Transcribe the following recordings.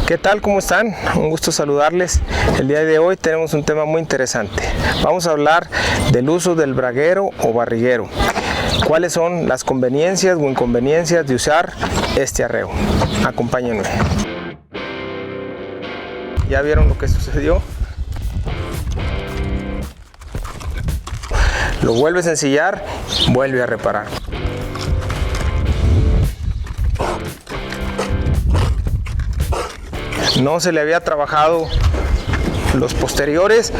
¿Qué tal? ¿Cómo están? Un gusto saludarles. El día de hoy tenemos un tema muy interesante. Vamos a hablar del uso del braguero o barriguero. ¿Cuáles son las conveniencias o inconveniencias de usar este arreo? Acompáñenme. ¿Ya vieron lo que sucedió? Lo vuelves a ensillar, vuelve a reparar. No se le había trabajado los posteriores.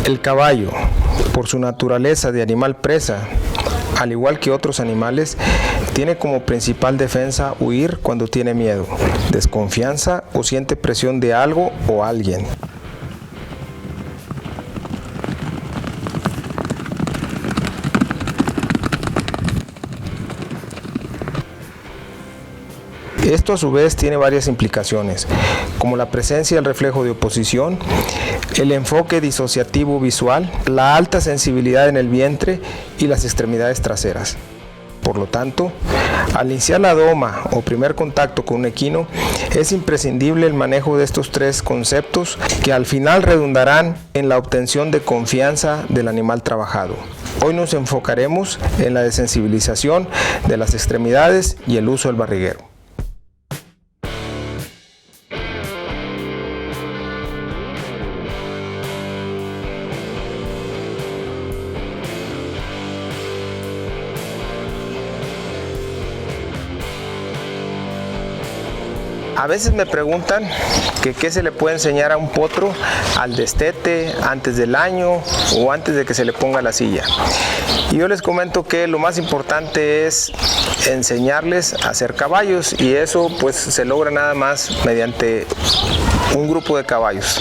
El caballo, por su naturaleza de animal presa, al igual que otros animales, tiene como principal defensa huir cuando tiene miedo, desconfianza o siente presión de algo o alguien. Esto a su vez tiene varias implicaciones, como la presencia del reflejo de oposición, el enfoque disociativo visual, la alta sensibilidad en el vientre y las extremidades traseras. Por lo tanto, al iniciar la doma o primer contacto con un equino, es imprescindible el manejo de estos tres conceptos que al final redundarán en la obtención de confianza del animal trabajado. Hoy nos enfocaremos en la desensibilización de las extremidades y el uso del barriguero. A veces me preguntan que qué se le puede enseñar a un potro al destete antes del año o antes de que se le ponga la silla. Y yo les comento que lo más importante es enseñarles a hacer caballos, y eso pues se logra nada más mediante un grupo de caballos.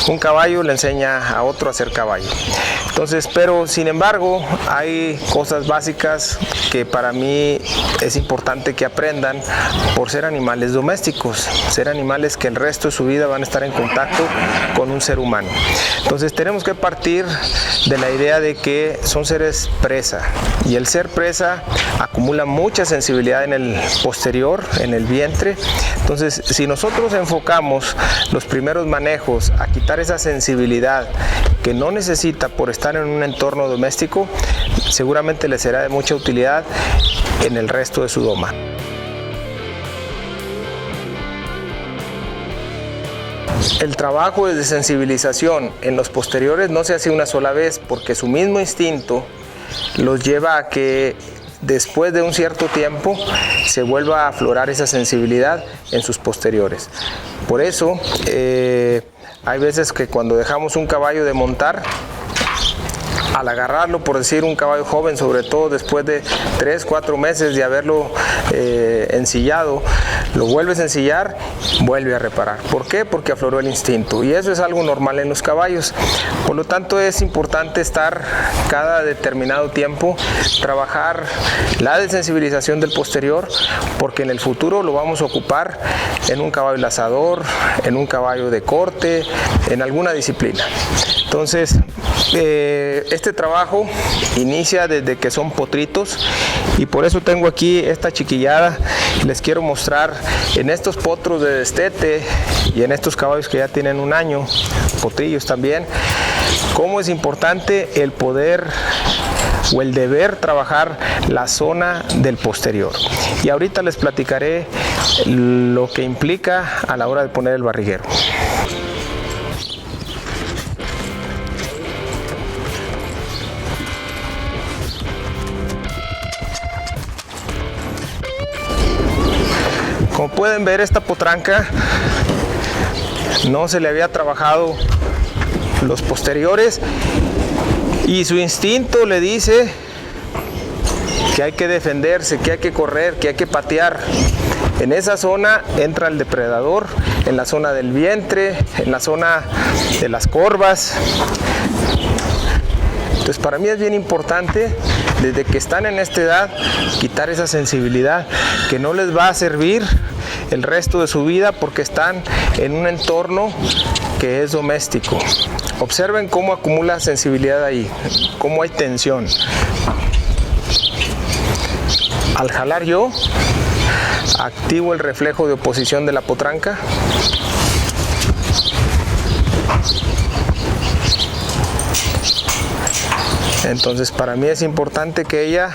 Un caballo le enseña a otro a hacer caballo. Entonces, pero sin embargo, hay cosas básicas que para mí es importante que aprendan por ser animales domésticos, ser animales que el resto de su vida van a estar en contacto con un ser humano. Entonces tenemos que partir de la idea de que son seres presa, y el ser presa acumula mucha sensibilidad en el posterior, en el vientre. Entonces, si nosotros enfocamos los primeros manejos a quitar esa sensibilidad que no necesita por estar en un entorno doméstico, seguramente le será de mucha utilidad en el resto de su doma. El trabajo de desensibilización en los posteriores no se hace una sola vez, porque su mismo instinto los lleva a que después de un cierto tiempo se vuelva a aflorar esa sensibilidad en sus posteriores. Por eso hay veces que cuando dejamos un caballo de montar, al agarrarlo, por decir un caballo joven, sobre todo después de 3-4 meses de haberlo ensillado, lo vuelves a ensillar, vuelve a reparar. ¿Por qué? Porque afloró el instinto, y eso es algo normal en los caballos. Por lo tanto, es importante estar cada determinado tiempo, trabajar la desensibilización del posterior, porque en el futuro lo vamos a ocupar en un caballo lazador, en un caballo de corte, en alguna disciplina. Entonces, este trabajo inicia desde que son potritos, y por eso tengo aquí esta chiquillada. Les quiero mostrar en estos potros de destete y en estos caballos que ya tienen un año, potrillos también, cómo es importante el poder o el deber trabajar la zona del posterior. Y ahorita les platicaré lo que implica a la hora de poner el barriguero. Como pueden ver, esta potranca no se le había trabajado los posteriores, y su instinto le dice que hay que defenderse, que hay que correr, que hay que patear. En esa zona entra el depredador, en la zona del vientre, en la zona de las corvas. Entonces para mí es bien importante, desde que están en esta edad, quitar esa sensibilidad que no les va a servir el resto de su vida porque están en un entorno que es doméstico. Observen cómo acumula sensibilidad ahí, cómo hay tensión. Al jalar yo, activo el reflejo de oposición de la potranca. Entonces para mí es importante que ella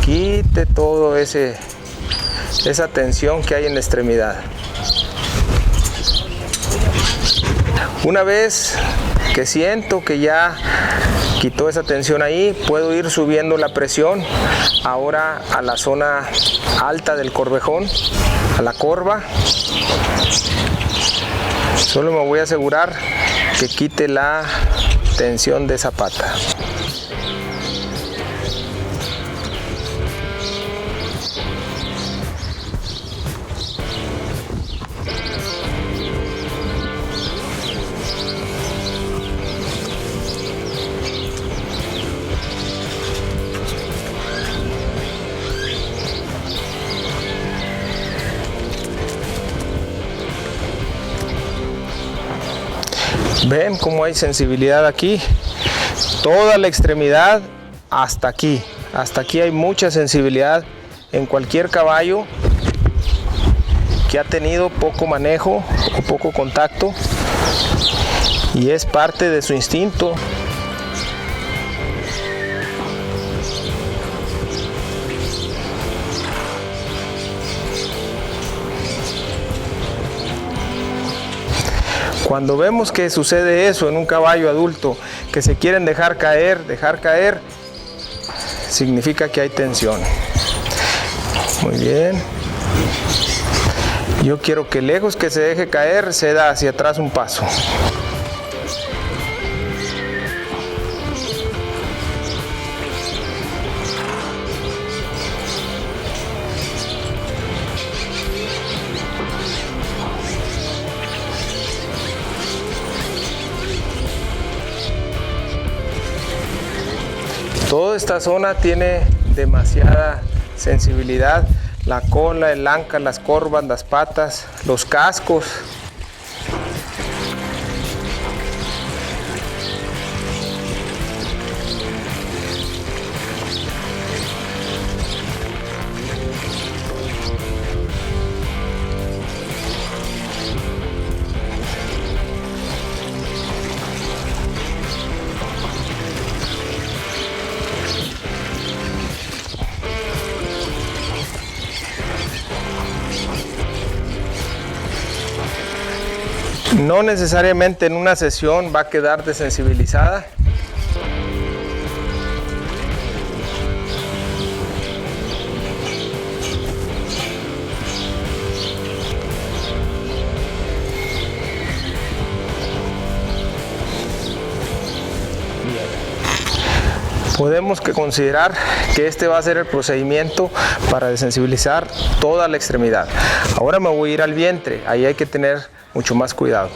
quite todo esa tensión que hay en la extremidad. Una vez que siento que ya quitó esa tensión ahí, puedo ir subiendo la presión ahora a la zona alta del corvejón, a la corva. Solo me voy a asegurar que quite la tensión de esa pata. Ven cómo hay sensibilidad aquí, toda la extremidad hasta aquí hay mucha sensibilidad en cualquier caballo que ha tenido poco manejo o poco contacto, y es parte de su instinto. Cuando vemos que sucede eso en un caballo adulto, que se quieren dejar caer, significa que hay tensión. Muy bien. Yo quiero que lejos que se deje caer, se da hacia atrás un paso. Toda esta zona tiene demasiada sensibilidad, la cola, el anca, las corvas, las patas, los cascos. No necesariamente en una sesión va a quedar desensibilizada. Podemos considerar que este va a ser el procedimiento para desensibilizar toda la extremidad. Ahora me voy a ir al vientre, ahí hay que tener mucho más cuidado.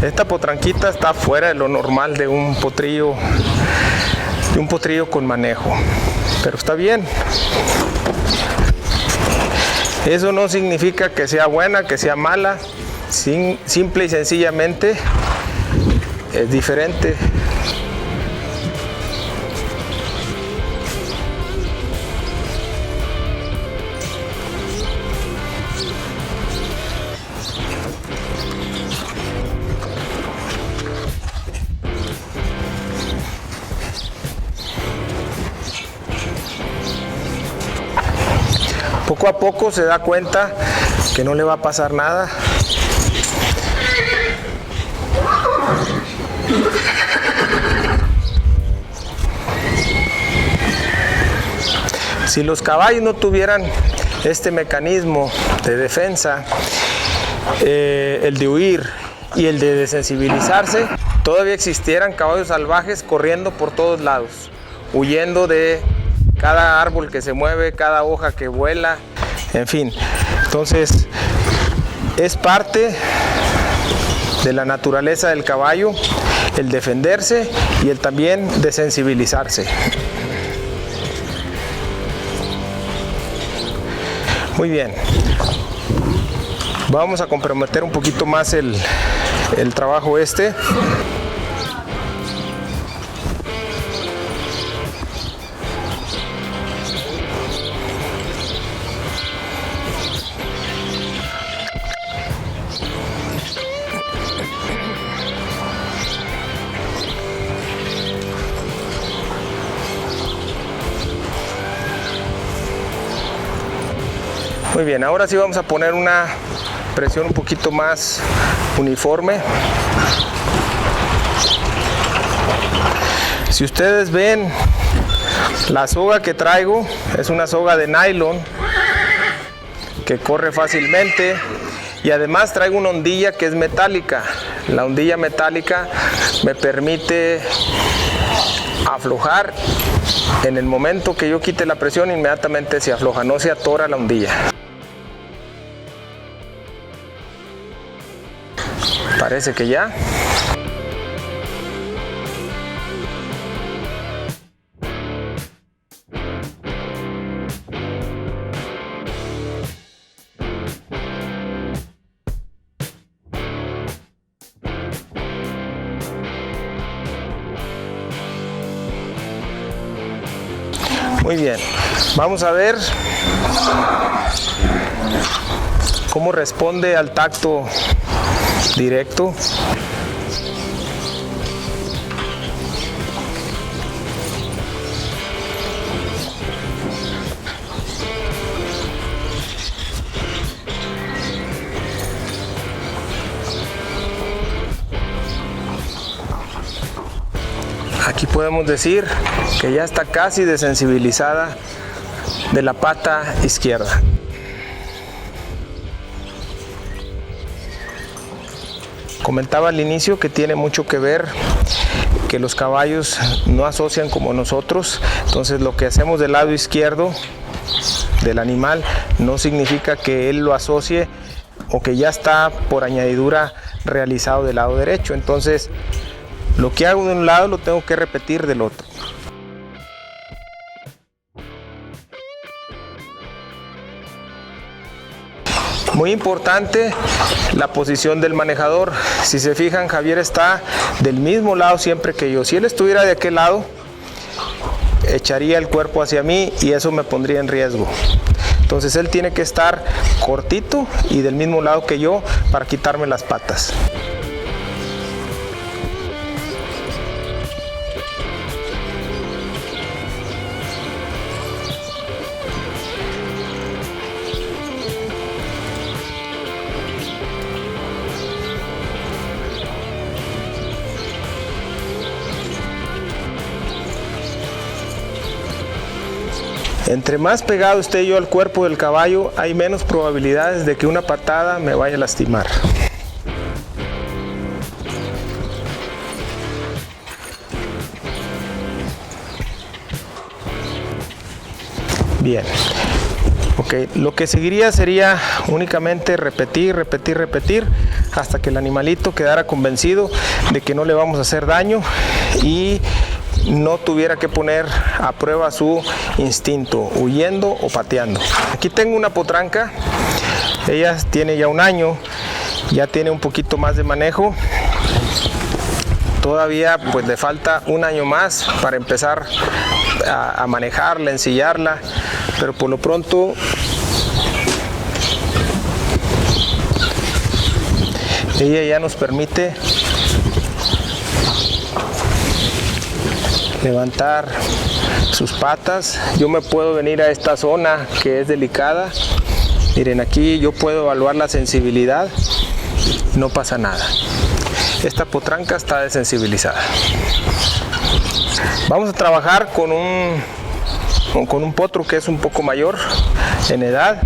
Esta potranquita está fuera de lo normal de un potrillo con manejo, pero está bien. Eso no significa que sea buena, que sea mala, simple y sencillamente es diferente. Poco a poco se da cuenta que no le va a pasar nada. Si los caballos no tuvieran este mecanismo de defensa, el de huir y el de desensibilizarse, todavía existieran caballos salvajes corriendo por todos lados, huyendo de cada árbol que se mueve, cada hoja que vuela, en fin. Entonces, es parte de la naturaleza del caballo el defenderse y el también desensibilizarse. Muy bien, vamos a comprometer un poquito más el trabajo este. Muy bien, ahora sí vamos a poner una presión un poquito más uniforme. Si ustedes ven, la soga que traigo es una soga de nylon que corre fácilmente y además traigo una hondilla que es metálica. La hondilla metálica me permite aflojar. En el momento que yo quite la presión, inmediatamente se afloja, no se atora la hondilla. Parece que ya. Muy bien, vamos a ver cómo responde al tacto directo. Aquí podemos decir que ya está casi desensibilizada de la pata izquierda. Comentaba al inicio que tiene mucho que ver que los caballos no asocian como nosotros, entonces lo que hacemos del lado izquierdo del animal no significa que él lo asocie o que ya está por añadidura realizado del lado derecho. Entonces lo que hago de un lado lo tengo que repetir del otro. Muy importante la posición del manejador. Si se fijan, Javier está del mismo lado siempre que yo. Si él estuviera de aquel lado, echaría el cuerpo hacia mí y eso me pondría en riesgo. Entonces él tiene que estar cortito y del mismo lado que yo para quitarme las patas. Entre más pegado esté yo al cuerpo del caballo, hay menos probabilidades de que una patada me vaya a lastimar. Bien. Okay. Lo que seguiría sería únicamente repetir hasta que el animalito quedara convencido de que no le vamos a hacer daño y no tuviera que poner a prueba su instinto, huyendo o pateando. Aquí tengo una potranca, ella tiene ya un año, ya tiene un poquito más de manejo. Todavía pues le falta un año más para empezar a manejarla, ensillarla, pero por lo pronto ella ya nos permite levantar sus patas. Yo me puedo venir a esta zona que es delicada. Miren, aquí yo puedo evaluar la sensibilidad, no pasa nada. Esta potranca está desensibilizada. Vamos a trabajar con un potro que es un poco mayor en edad.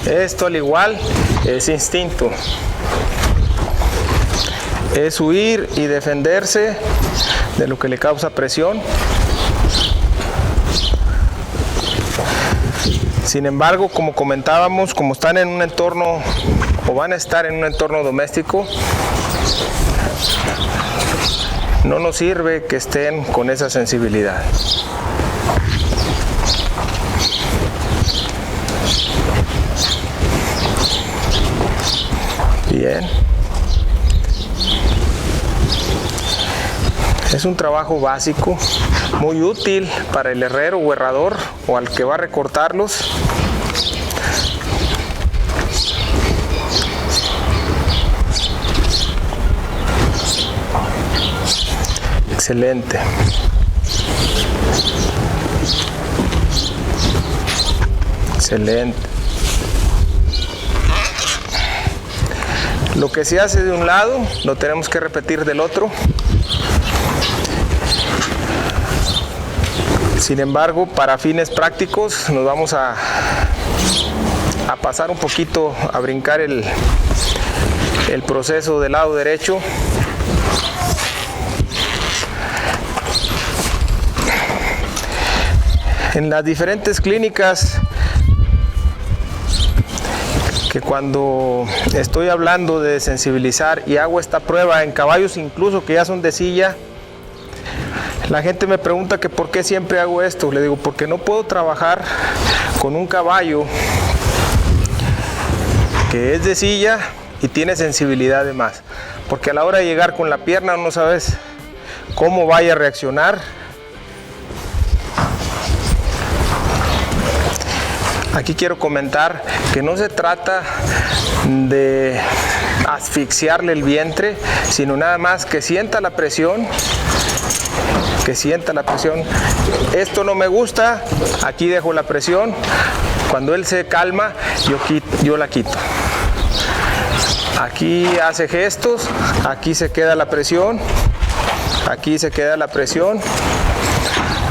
Esto al igual es instinto, es huir y defenderse de lo que le causa presión. Sin embargo, como comentábamos, como están en un entorno o van a estar en un entorno doméstico, no nos sirve que estén con esa sensibilidad. Bien. Es un trabajo básico, muy útil para el herrero o herrador o al que va a recortarlos. Excelente. Excelente. Lo que se hace de un lado, lo tenemos que repetir del otro. Sin embargo, para fines prácticos, nos vamos a pasar un poquito, a brincar el proceso del lado derecho. En las diferentes clínicas, que cuando estoy hablando de sensibilizar y hago esta prueba en caballos incluso que ya son de silla, la gente me pregunta que por qué siempre hago esto. Le digo, porque no puedo trabajar con un caballo que es de silla y tiene sensibilidad de más, porque a la hora de llegar con la pierna no sabes cómo vaya a reaccionar. Aquí quiero comentar que no se trata de asfixiarle el vientre, sino nada más que sienta la presión, Esto no me gusta, aquí dejo la presión. Cuando él se calma, yo la quito. Aquí hace gestos, aquí se queda la presión, aquí se queda la presión.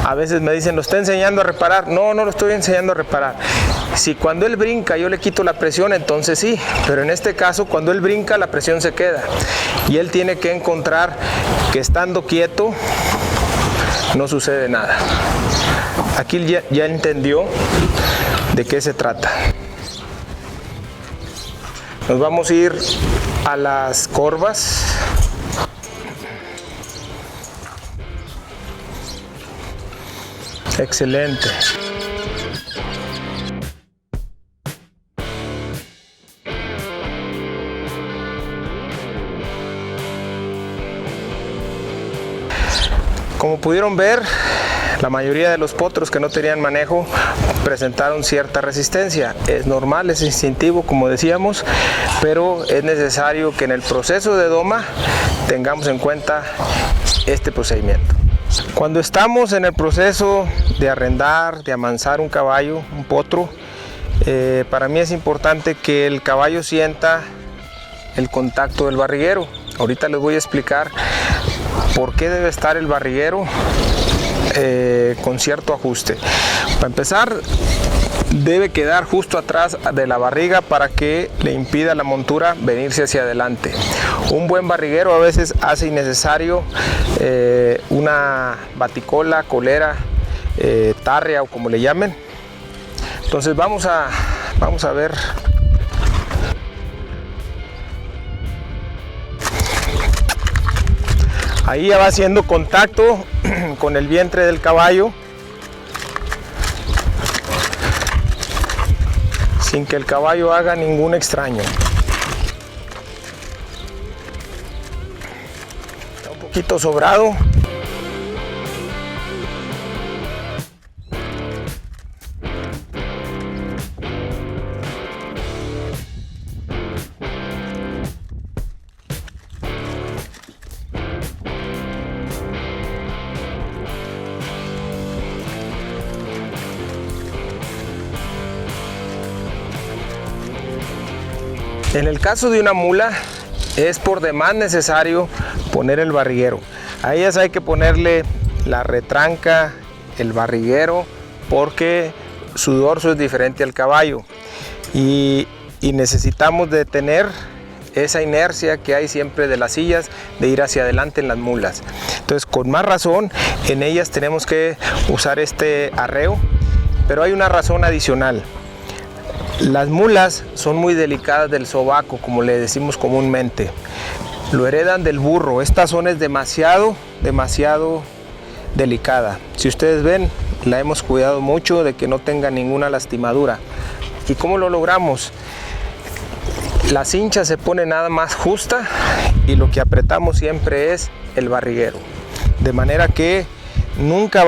A veces me dicen, ¿lo está enseñando a reparar? No, no lo estoy enseñando a reparar. Si cuando él brinca yo le quito la presión, entonces sí, pero en este caso cuando él brinca la presión se queda y él tiene que encontrar que estando quieto no sucede nada. Aquí ya entendió de qué se trata. Nos vamos a ir a las corvas. Excelente. Como pudieron ver, la mayoría de los potros que no tenían manejo presentaron cierta resistencia. Es normal, es instintivo, como decíamos, pero es necesario que en el proceso de doma tengamos en cuenta este procedimiento. Cuando estamos en el proceso de arrendar, de amansar un caballo, un potro, para mí es importante que el caballo sienta el contacto del barriguero. Ahorita les voy a explicar por qué debe estar el barriguero con cierto ajuste. Para empezar, debe quedar justo atrás de la barriga para que le impida a la montura venirse hacia adelante. Un buen barriguero a veces hace innecesario una baticola, colera, tarria o como le llamen, Entonces vamos a ver. Ahí ya va haciendo contacto con el vientre del caballo, sin que el caballo haga ningún extraño. Está un poquito sobrado. En el caso de una mula es por demás necesario poner el barriguero. A ellas hay que ponerle la retranca, el barriguero, porque su dorso es diferente al caballo y necesitamos de tener esa inercia que hay siempre de las sillas de ir hacia adelante en las mulas. Entonces, con más razón en ellas tenemos que usar este arreo, pero hay una razón adicional. Las mulas son muy delicadas del sobaco, como le decimos comúnmente. Lo heredan del burro. Esta zona es demasiado delicada. Si ustedes ven, la hemos cuidado mucho de que no tenga ninguna lastimadura. ¿Y cómo lo logramos? La cincha se pone nada más justa y lo que apretamos siempre es el barriguero. De manera que nunca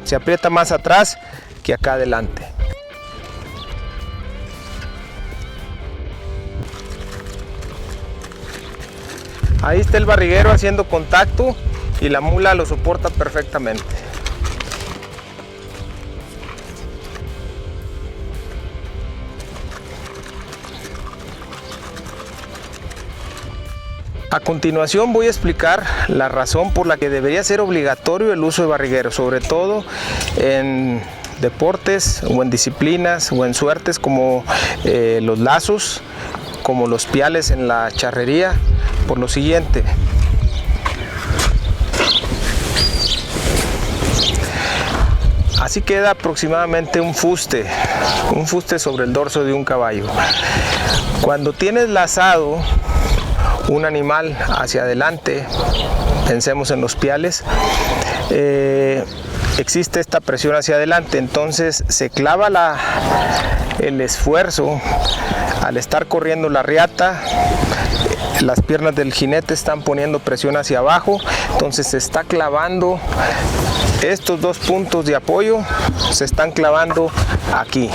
se aprieta más atrás que acá adelante. Ahí está el barriguero haciendo contacto y la mula lo soporta perfectamente. A continuación voy a explicar la razón por la que debería ser obligatorio el uso de barriguero, sobre todo en deportes o en disciplinas o en suertes como los lazos, como los piales en la charrería. Por lo siguiente: así queda aproximadamente un fuste sobre el dorso de un caballo. Cuando tienes lazado un animal hacia adelante, pensemos en los piales, existe esta presión hacia adelante, entonces se clava el esfuerzo al estar corriendo la riata. Las piernas del jinete están poniendo presión hacia abajo, entonces se está clavando, estos dos puntos de apoyo se están clavando aquí,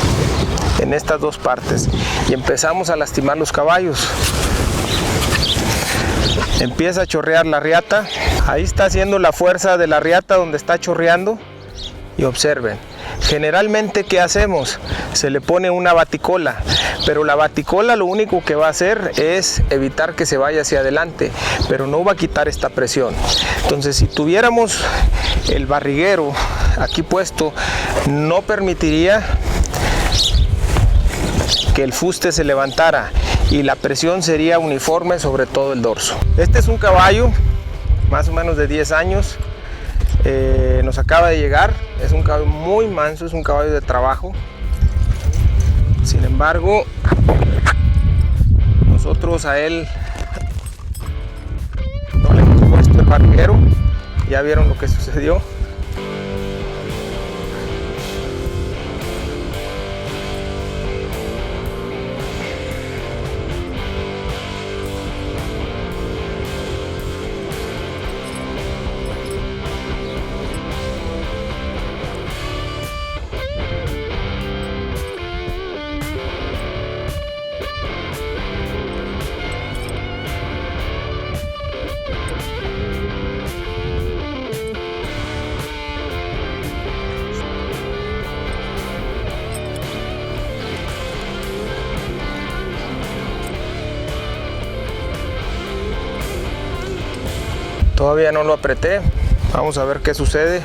en estas dos partes, y empezamos a lastimar los caballos. Empieza a chorrear la riata, ahí está haciendo la fuerza de la riata donde está chorreando, y observen. Generalmente, ¿qué hacemos? Se le pone una baticola, pero la baticola lo único que va a hacer es evitar que se vaya hacia adelante, pero no va a quitar esta presión. Entonces, si tuviéramos el barriguero aquí puesto, no permitiría que el fuste se levantara y la presión sería uniforme sobre todo el dorso. Este es un caballo más o menos de 10 años. Nos acaba de llegar, es un caballo muy manso, es un caballo de trabajo. Sin embargo, nosotros a él no le hemos puesto el barriguero. Ya vieron lo que sucedió. Todavía no lo apreté, vamos a ver qué sucede.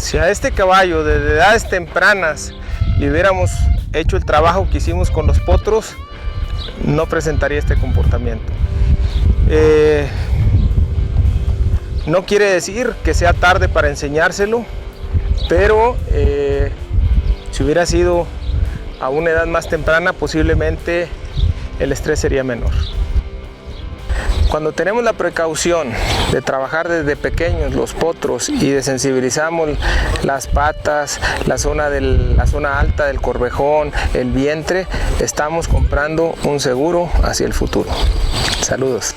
Si a este caballo desde edades tempranas le hubiéramos hecho el trabajo que hicimos con los potros, no presentaría este comportamiento. No quiere decir que sea tarde para enseñárselo, pero si hubiera sido a una edad más temprana, posiblemente el estrés sería menor. Cuando tenemos la precaución de trabajar desde pequeños los potros y desensibilizamos las patas, la zona alta del corvejón, el vientre, estamos comprando un seguro hacia el futuro. Saludos.